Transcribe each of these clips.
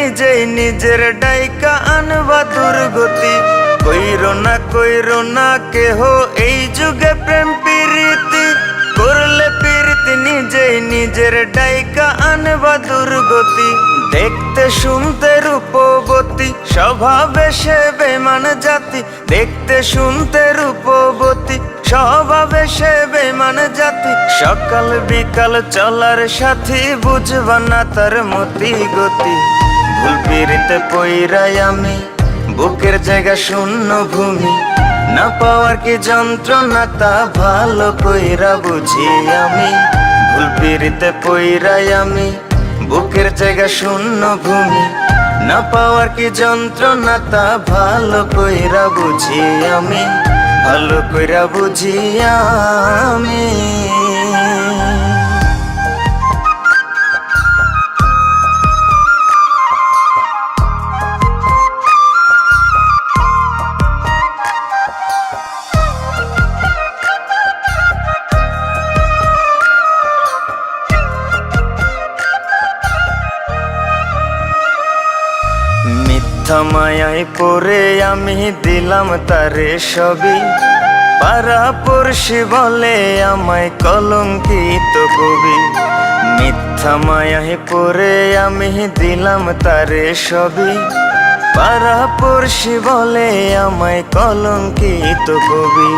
নিজেই নিজের ডাইকা আনবা দুর্গতি। কইরো না কেহ এই যুগে প্রেম প্রীতি, করলে প্রীতি নিজেই নিজের ডাইকা আনবা দুর্গতি। দেখতে শুনতে রূপবতী, স্বভাবে সে বেমান জাতি। দেখতে শুনতে রূপবতী, স্বভাবে সে বেমান জাতি। সকাল বিকাল চলার সাথী, বুঝবা না তার মতি গতি। ভুল পিরিতে পইরাই আমি, বুকের জায়গা শূন্য ভূমি। না পাওয়ার কি যন্ত্রণা তা ভালো কইরা বুঝি আমি। ভুল পিরিতে পইরাই আমি, বুকের জায়গা শূন্য ভূমি। না পাওয়ার কি যন্ত্রণা তা ভালো কইরা বুঝি আমি। ভালো কইরা বুঝি আমি। মিথ্যা মায়ায় পড়ে আমি দিলাম তারে সবই। পাড়া পড়শি বলে আমায় কলঙ্কিত কবি। মিথ্যা মায়ায় পড়ে আমি দিলাম তারে সবই। পাড়া পড়শি বলে আমায় কলঙ্কিত কবি।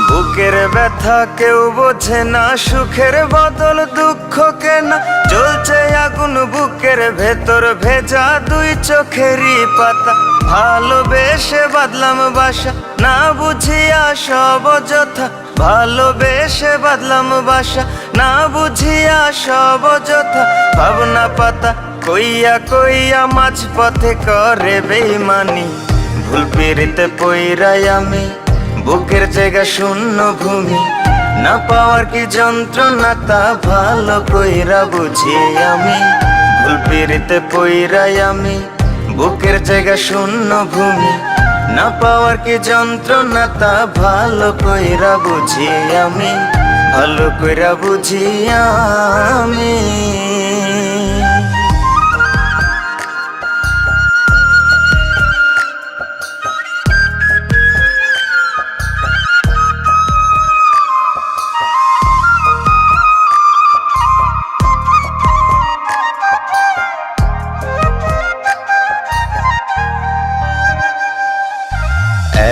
বুকের ব্যথা কেউ বোঝে না, সুখের বদল দুঃখ কেনা। জ্বলছে আগুন বুকের ভেতর, ভেজা দুই চোখেরই পাতা। ভালোবেসে বাদলাম বাসা, না বুঝিয়া সব অযথা। ভালোবেসে বাদলাম বাসা, না বুঝিয়া সব অযথা। ভাবনা পাতা কইয়া মাঝ পথে করে বেইমানি। ভুল পিরিতে পইরাই আমি, বুকের জায়গা শূন্য ভূমি। না পাওয়ার কি যন্ত্রণা তা ভালো কইরা বুঝি আমি। ভুল পিরিতে পইরাই আমি, বুকের জায়গা শূন্য ভূমি। না পাওয়ার কি যন্ত্রণা তা ভালো কইরা বুঝি আমি। ভালো কইরা বুঝি আমি।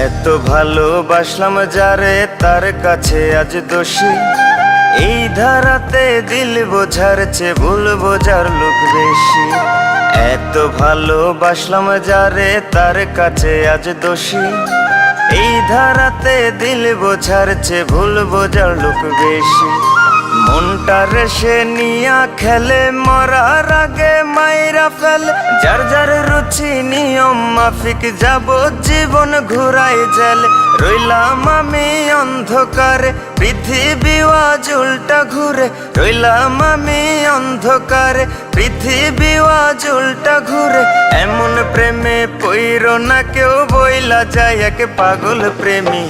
এত ভালোবাসলাম যারে, তার কাছে আজ দোষী। এই ধারাতে দিল বোঝার চেয়ে ভুল বোঝার লোক বেশি। এত ভালোবাসলাম যারে, তার কাছে আজ দোষী। এই ধারাতে দিল বোঝার চেয়ে ভুল বোঝার লোক বেশি। মনটা রেসে নিয়া খেলে, মরার আগে মাইরা ফেলে। যার যার রুচি নিয়ম মাফিক, যাব জীবন ঘুরাই জেলে। রইলাম আমি অন্ধকারে, পৃথিবী আজ উল্টা ঘুরে। রইলাম আমি অন্ধকারে, পৃথিবী আজ উল্টা ঘুরে। এমন প্রেমে পইরো না কেউ, বইলা যায় এক পাগল প্রেমী।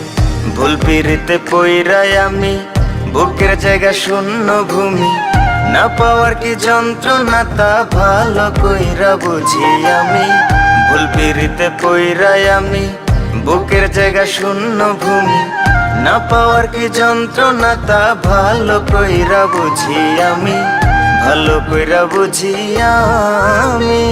ভুল পিরিতে পইরাই আমি, বুকের জায়গা শূন্য ভূমি। না পাওয়ার কি যন্ত্রণা তা ভালো কইরা বুঝি আমি। ভুল পিরিতে পইরাই আমি, বুকের জায়গা শূন্য ভূমি। না পাওয়ার কি যন্ত্রণা তা ভালো কইরা বুঝি আমি। ভালো কইরা বুঝি আমি।